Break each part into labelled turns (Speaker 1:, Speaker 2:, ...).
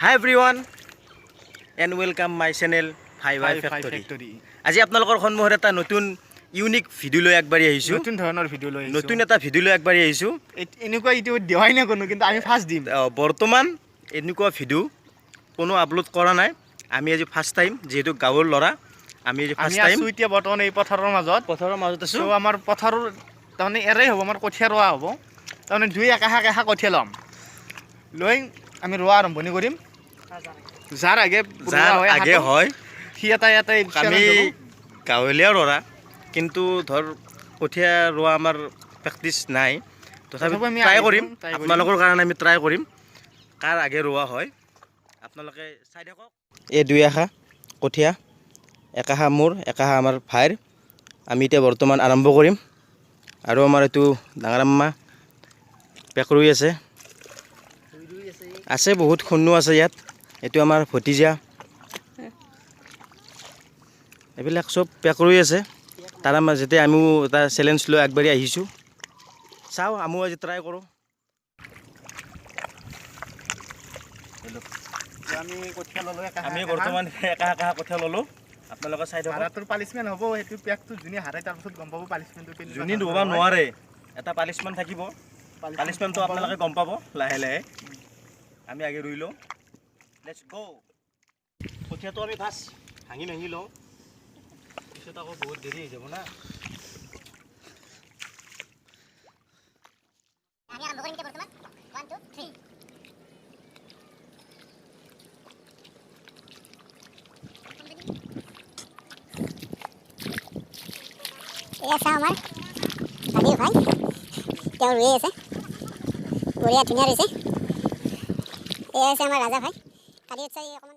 Speaker 1: Hi everyone and welcome my channel Bhai Factory. আজি আপোনালোকৰ সন্মুখত এটা নতুন ইউনিক ভিডিও লৈ আগবাঢ়ি আহিছো।
Speaker 2: নতুন ধৰণৰ ভিডিও লৈ আহিছো।
Speaker 1: নতুন এটা ভিডিও লৈ আগবাঢ়ি আহিছো।
Speaker 2: এনেকুৱা ইউটিউবত দেৱাই না কোনো কিন্তু আমি ফাৰ্স্ট দিম।
Speaker 1: বৰ্তমান এনেকুৱা ভিডিও কোনো আপলোড কৰা নাই। আমি আজি ফাৰ্স্ট টাইম যেহেতু গাঁৱৰ ল'ৰা আমি আজি ফাৰ্স্ট টাইম
Speaker 2: এতিয়া বৰ্তমান এই পথাৰৰ মাজত আছো। সো আমাৰ পথাৰৰ তাৰমানে এৰে হ'ব আমাৰ কঠীয়া ৰোৱা হ'ব। তাৰমানে দুই একাহা কঠীয়া ল'ম। লৈ আমি ৰোৱা আৰম্ভণি কৰিম। যাৰ আগে
Speaker 1: হয়
Speaker 2: সি এটা
Speaker 1: আমি গাঁৱলীয়া ল'ৰা কিন্তু ধৰ কঠীয়া ৰোৱা আমাৰ প্ৰেক্টিচ নাই। তথাপি আমি ট্ৰাই কৰিম আপোনালোকৰ কাৰণে আমি ট্ৰাই কৰিম কাৰ আগে ৰোৱা হয় আপোনালোকে চাই থাকক। এই দুই আশা কঠীয়া একাহা মোৰ একাহা আমাৰ ভাইৰ আমি এতিয়া বৰ্তমান আৰম্ভ কৰিম। আৰু আমাৰ এইটো ডাঙৰ আম্মা পেক ৰুই আছে বহুত খন্নু আছে ইয়াত। এইটো আমাৰ ভতিজা এইবিলাক চব পেক ৰুই আছে। তাৰ মাজতে আমিও এটা চেলেঞ্জ লৈ আগবাঢ়ি আহিছোঁ। চাওঁ আমিও আজি ট্ৰাই কৰোঁ। আমি বৰ্তমান একাহা কঠীয়া ল'লোঁ। আপোনালোকে চাই থাকক।
Speaker 2: পালিচমেণ্ট হ'ব সেইটো পেকটো যোনে হাৰে তাৰপিছত গম পাব পালিচমেণ্টটো
Speaker 1: যোনে ধুব নোৱাৰে এটা পালিচমেণ্ট থাকিব। পালিচমেণ্টটো আপোনালোকে গম পাব লাহে লাহে। আমি আগে ৰুই লওঁ। লেটছ গো। কঠীয়াটো আমি ফাৰ্ষ্ট ভাঙি লওঁ পিছত আকৌ বহুত দেৰি হৈ যাব না।
Speaker 3: আমি আৰম্ভ কৰিম বৰ্তমান 1 2 3 এসা আমার কাদির ভাই কেউ রয়ে আছে বড়িয়া ধুনিয়া রয়েছে। এ আছে আমার রাজা ভাই কাদির চাই অকমান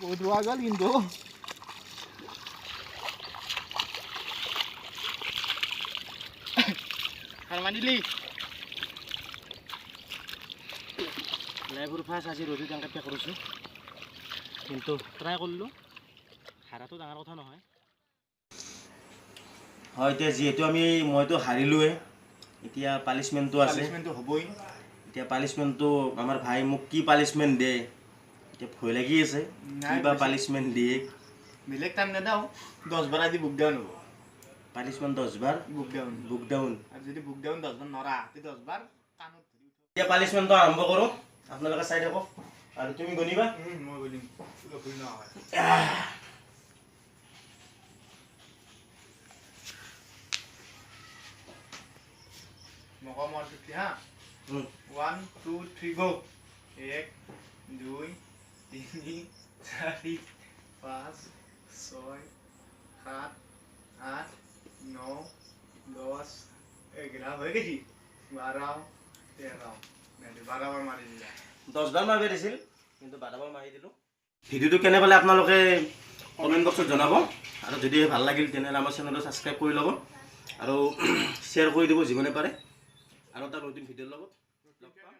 Speaker 2: বহুত ৰোৱা গ'ল কিন্তু হাল মানিলি
Speaker 1: লাইভৰ ফাৰ্ষ্ট আজি ৰ'দত এনেকৈ পেক কৰিছোঁ কিন্তু ট্ৰাই কৰিলোঁ হাৰাটো ডাঙৰ কথা নহয়। হয় এতিয়া যিহেতু মইতো হাৰিলোৱে এতিয়া পানিছমেণ্টটো আছে।
Speaker 2: হ'বই
Speaker 1: এতিয়া পানিছমেণ্টটো আমাৰ ভাই মোক কি পানিছমেণ্ট দিয়ে এতিয়া ভয় লাগি আছে কিবা পানিছমেণ্ট দিয়ে।
Speaker 2: বেলেগ টাইম নেদাওঁ 10 বাৰ আজি বুক ডাউন হ'ব।
Speaker 1: পানিছমেণ্ট 10 বাৰ বুক ডাউন
Speaker 2: আৰু যদি বুক ডাউন 10 বাৰ নৰা তে 10 বাৰ কাণত ধৰি
Speaker 1: এতিয়া পানিছমেণ্টটো আৰম্ভ কৰোঁ আপোনালোকে চাই থাকক আৰু তুমি গণিবা।
Speaker 2: মই গলিম ভুল নহয় মক মন ফিফটি হা 1 2 3 গো 1 2 3 4 5 6 7 8 9 10 11 হৈ গেছি 12 13 12 বাৰ মাৰি দিলা
Speaker 1: 10 বাৰ মাৰিব দিছিল কিন্তু 12 বাৰ মাৰি দিলোঁ। ভিডিঅ'টো কেনে পালে আপোনালোকে কমেণ্ট বক্সত জনাব আৰু যদি ভাল লাগিল তেনেহ'লে আমাৰ চেনেলটো ছাবস্ক্ৰাইব কৰি ল'ব আৰু শ্বেয়াৰ কৰি দিব যিমানে পাৰে আৰু এটা নতুন ভিডিঅ'ৰ লগত লগ পাম।